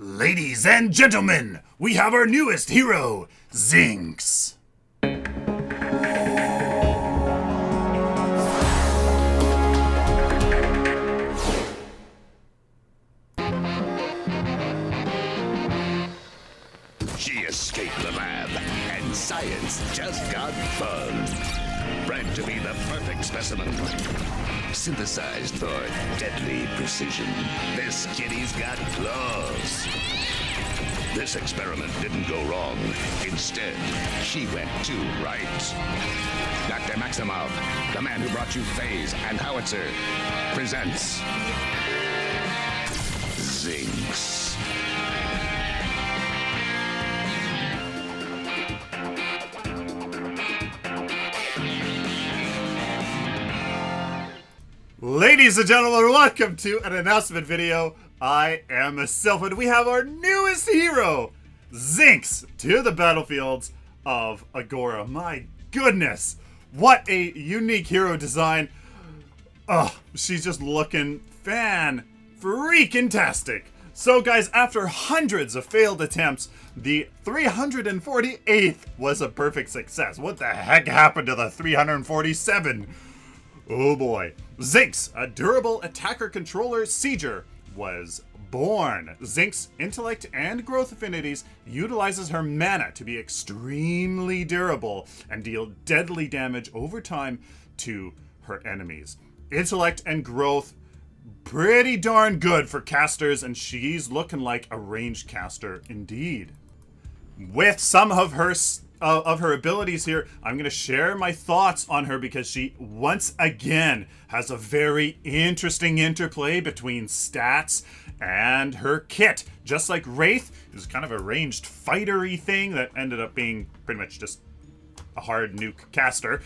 Ladies and gentlemen, we have our newest hero, Zinx. She escaped the lab, and science just got fun. Bred to be the perfect specimen. Synthesized for deadly precision. This kitty's got claws. This experiment didn't go wrong. Instead, she went too right. Dr. Maximov, the man who brought you Phase and Howitzer, presents Zinx. Ladies and gentlemen, welcome to an announcement video. I am Sylphin. We have our newest hero, Zinx, to the battlefields of Agora. My goodness, what a unique hero design. Oh, she's just looking fan-freaking-tastic. So guys, after hundreds of failed attempts, the 348th was a perfect success. What the heck happened to the 347? Oh boy. Zinx, a durable attacker controller Seiger, was born. Zinx intellect and growth affinities utilizes her mana to be extremely durable and deal deadly damage over time to her enemies. Intellect and growth, pretty darn good for casters, and she's looking like a ranged caster indeed. With some of her abilities here, I'm going to share my thoughts on her because she once again has a very interesting interplay between stats and her kit. Just like Wraith is kind of a ranged fightery thing that ended up being pretty much just a hard nuke caster.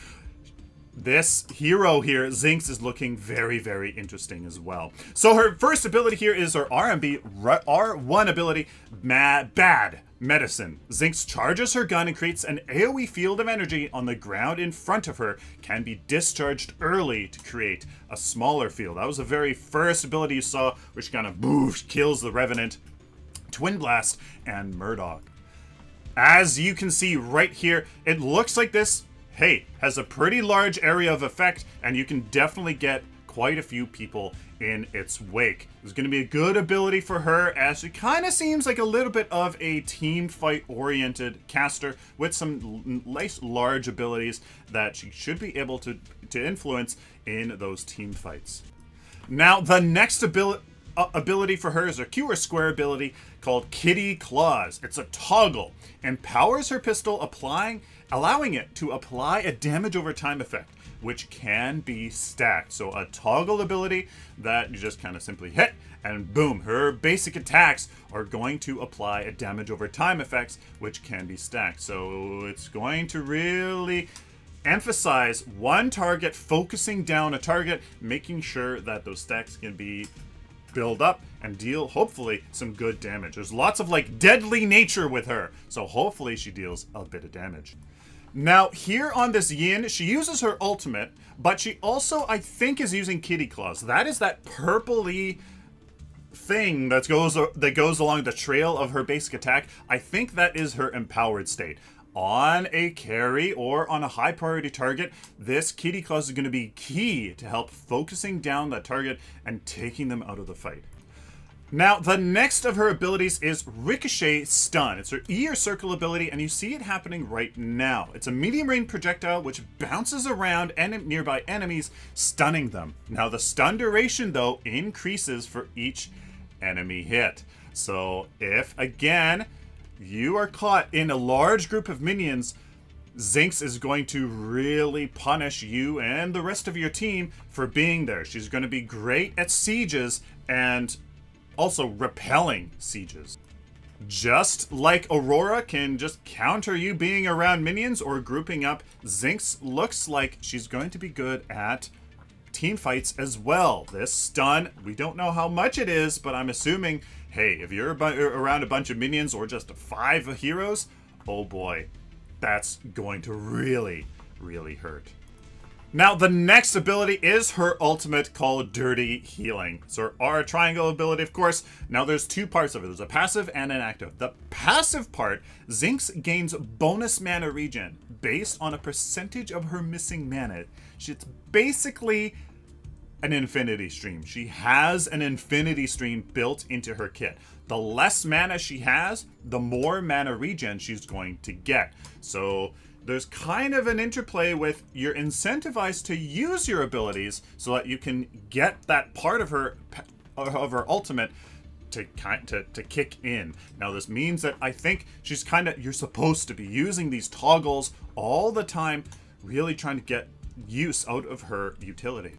This hero here, Zinx, is looking very, very interesting as well. So her first ability here is her R1 ability, Bad Medicine. Zinx charges her gun and creates an AoE field of energy on the ground in front of her, can be discharged early to create a smaller field. That was the very first ability you saw, which kind of kills the Revenant, Twin Blast, and Murdoch. As you can see right here, it looks like this has a pretty large area of effect, and you can definitely get quite a few people in its wake. There's going to be a good ability for her, as she kind of seems like a little bit of a team fight oriented caster with some nice large abilities that she should be able to influence in those team fights. Now, the next ability for her is a Q or square ability called Kitty Claws. It's a toggle. Empowers her pistol, allowing it to apply a damage over time effect, which can be stacked. So a toggle ability that you just kind of simply hit, and boom, her basic attacks are going to apply a damage over time effects, which can be stacked. So it's going to really emphasize one target, focusing down a target, making sure that those stacks can be build up and deal, hopefully, some good damage. There's lots of like deadly nature with her, so hopefully she deals a bit of damage. Now, here on this Yin, she uses her ultimate, but she also, I think, is using Kitty Claws. That is that purpley thing that goes along the trail of her basic attack. I think that is her empowered state. On a carry or on a high priority target, this Kitty Claws is going to be key to help focusing down that target and taking them out of the fight. Now, the next of her abilities is Ricochet Stun. It's her E or circle ability, and you see it happening right now. It's a medium range projectile which bounces around nearby enemies, stunning them. Now, the stun duration, though, increases for each enemy hit. So, if, again, you are caught in a large group of minions, Zinx is going to really punish you and the rest of your team for being there. She's going to be great at sieges and also repelling sieges. Just like Aurora can just counter you being around minions or grouping up, Zinx looks like she's going to be good at team fights as well. This stun, we don't know how much it is, but I'm assuming, hey, if you're around a bunch of minions or just 5 heroes, oh boy, that's going to really, really hurt. Now, the next ability is her ultimate called Dirty Healing. So our triangle ability, of course. Now, there's two parts of it. There's a passive and an active. The passive part, Zinx gains bonus mana regen based on a percentage of her missing mana. It's basically an infinity stream. She has an infinity stream built into her kit. The less mana she has, the more mana regen she's going to get. So there's kind of an interplay with you're incentivized to use your abilities so that you can get that part of her ultimate to kick in. Now this means that I think she's you're supposed to be using these toggles all the time, really trying to get use out of her utility.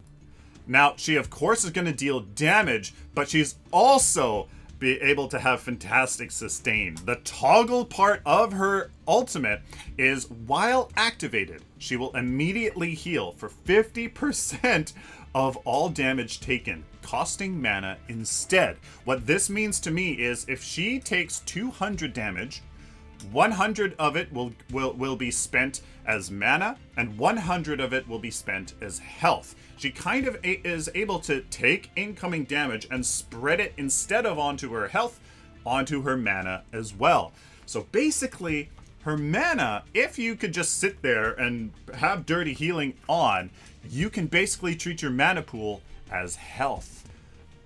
Now she of course is going to deal damage, but she's also be able to have fantastic sustain. The toggle part of her ultimate is while activated, she will immediately heal for 50% of all damage taken, costing mana instead. What this means to me is if she takes 200 damage, 100 of it will be spent as mana, and 100 of it will be spent as health. She kind of is able to take incoming damage and spread it instead of onto her health, onto her mana as well. So basically, her mana, if you could just sit there and have Dirty Healing on, you can basically treat your mana pool as health.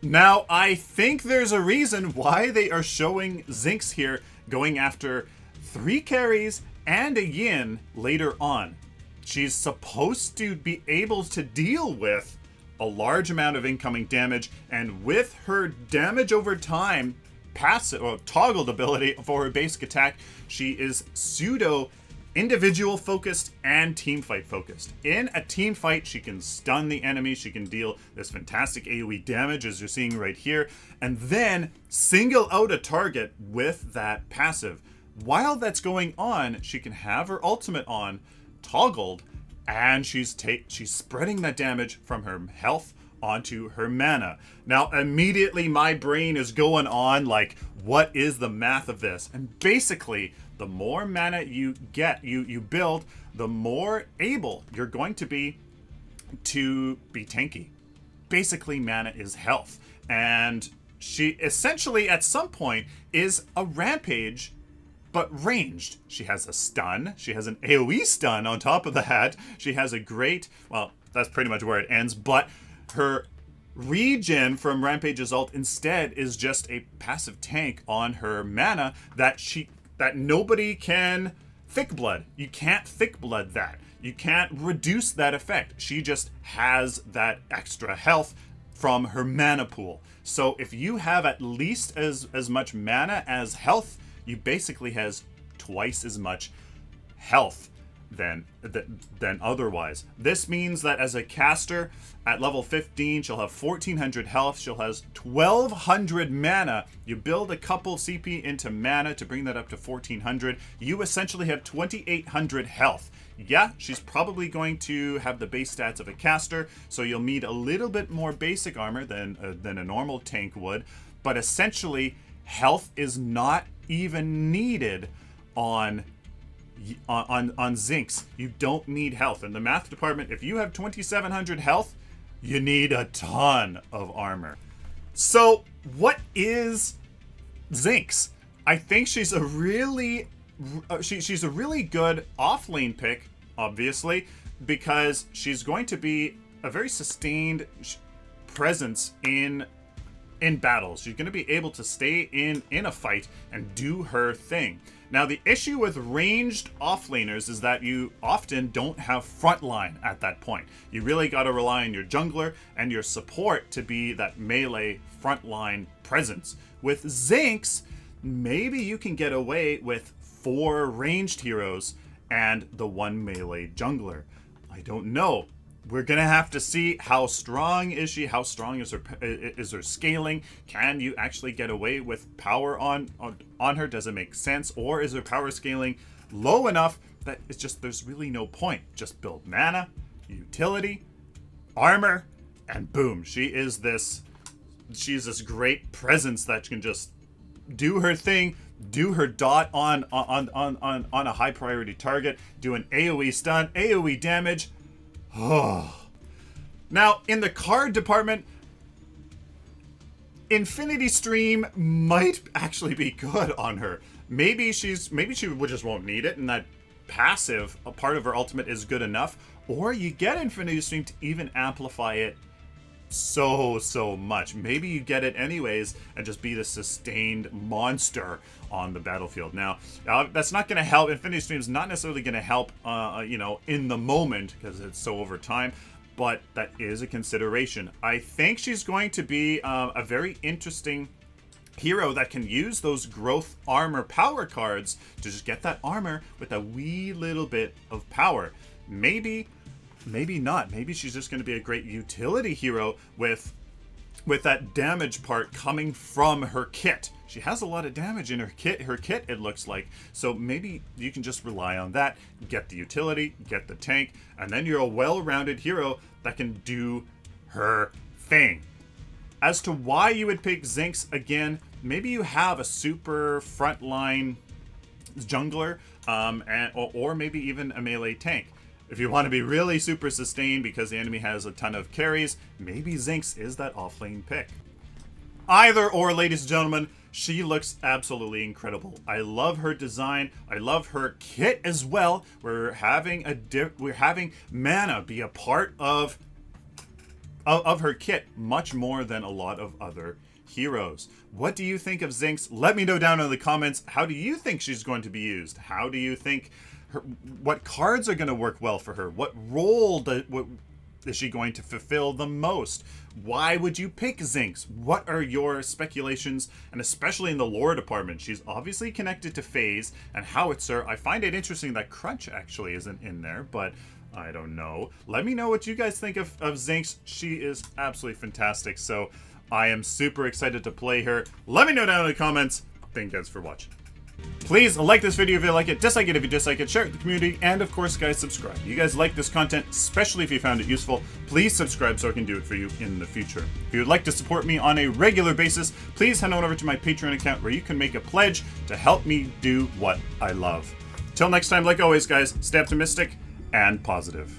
Now, I think there's a reason why they are showing Zinx here going after 3 carries and a yin later on. She's supposed to be able to deal with a large amount of incoming damage, and with her damage over time passive or toggled ability for her basic attack, she is pseudo individual focused and team fight focused. In a team fight, she can stun the enemy, she can deal this fantastic AoE damage as you're seeing right here, and then single out a target with that passive. While that's going on, she can have her ultimate on, toggled, and she's spreading that damage from her health onto her mana. Now, immediately my brain is going on like, what is the math of this? And basically, the more mana you get, you build, the more able you're going to be tanky. Basically, mana is health. And she essentially, at some point, is a rampage, but ranged. She has a stun. She has an AoE stun on top of that. She has a great, well, that's pretty much where it ends, but her regen from Rampage's ult instead is just a passive tank on her mana that nobody can thick blood. You can't thick blood that. You can't reduce that effect. She just has that extra health from her mana pool. So if you have at least as much mana as health, you basically has twice as much health than otherwise. This means that as a caster at level 15, she'll have 1400 health. She'll have 1200 mana. You build a couple CP into mana to bring that up to 1400. You essentially have 2800 health. Yeah, she's probably going to have the base stats of a caster, so you'll need a little bit more basic armor than a normal tank would, but essentially health is not even needed on Zinx. You don't need health. In the math department, if you have 2700 health, you need a ton of armor. So what is Zinx? I think she's a really she's a really good off-lane pick, obviously, because she's going to be a very sustained presence in battles. She's going to be able to stay in a fight and do her thing. Now, the issue with ranged offlaners is that you often don't have frontline at that point. You really got to rely on your jungler and your support to be that melee frontline presence. With Zinx, maybe you can get away with 4 ranged heroes and the 1 melee jungler. I don't know. We're gonna have to see how strong is she, how strong is her scaling. Can you actually get away with power on her? Does it make sense? Or is her power scaling low enough that it's just, there's really no point? Just build mana, utility, armor, and boom, she's this great presence that can just do her thing, do her dot on a high priority target, do an AoE stun, AoE damage, Now, in the card department, Infinity Stream might actually be good on her. Maybe she just won't need it, and that passive, a part of her ultimate, is good enough. Or you get Infinity Stream to even amplify it so much. Maybe you get it anyways and just be the sustained monster on the battlefield. Now, that's not going to help. Infinity Stream is not necessarily going to help, you know, in the moment because it's so over time. But that is a consideration. I think she's going to be a very interesting hero that can use those growth armor power cards to just get that armor with a wee little bit of power. Maybe not. Maybe she's just going to be a great utility hero with that damage part coming from her kit. She has a lot of damage in her kit, it looks like. So maybe you can just rely on that, get the utility, get the tank, and then you're a well-rounded hero that can do her thing. As to why you would pick Zinx, again, maybe you have a super frontline jungler, or maybe even a melee tank. If you want to be really super sustained because the enemy has a ton of carries, maybe Zinx is that offlane pick. Either or, ladies and gentlemen, she looks absolutely incredible. I love her design. I love her kit as well. We're having mana be a part of her kit much more than a lot of other heroes. What do you think of Zinx? Let me know down in the comments. How do you think she's going to be used? How do you think what cards are going to work well for her? What role is she going to fulfill the most? Why would you pick Zinx? What are your speculations? And especially in the lore department, she's obviously connected to Phase and Howitzer. I find it interesting that Crunch actually isn't in there, but I don't know. Let me know what you guys think of Zinx. She is absolutely fantastic, so I am super excited to play her. Let me know down in the comments. Thank you guys for watching. Please like this video if you like it, dislike it if you dislike it, share it with the community, and of course, guys, subscribe. You guys like this content, especially if you found it useful. Please subscribe so I can do it for you in the future. If you would like to support me on a regular basis, please head on over to my Patreon account where you can make a pledge to help me do what I love. Till next time, like always, guys, stay optimistic and positive.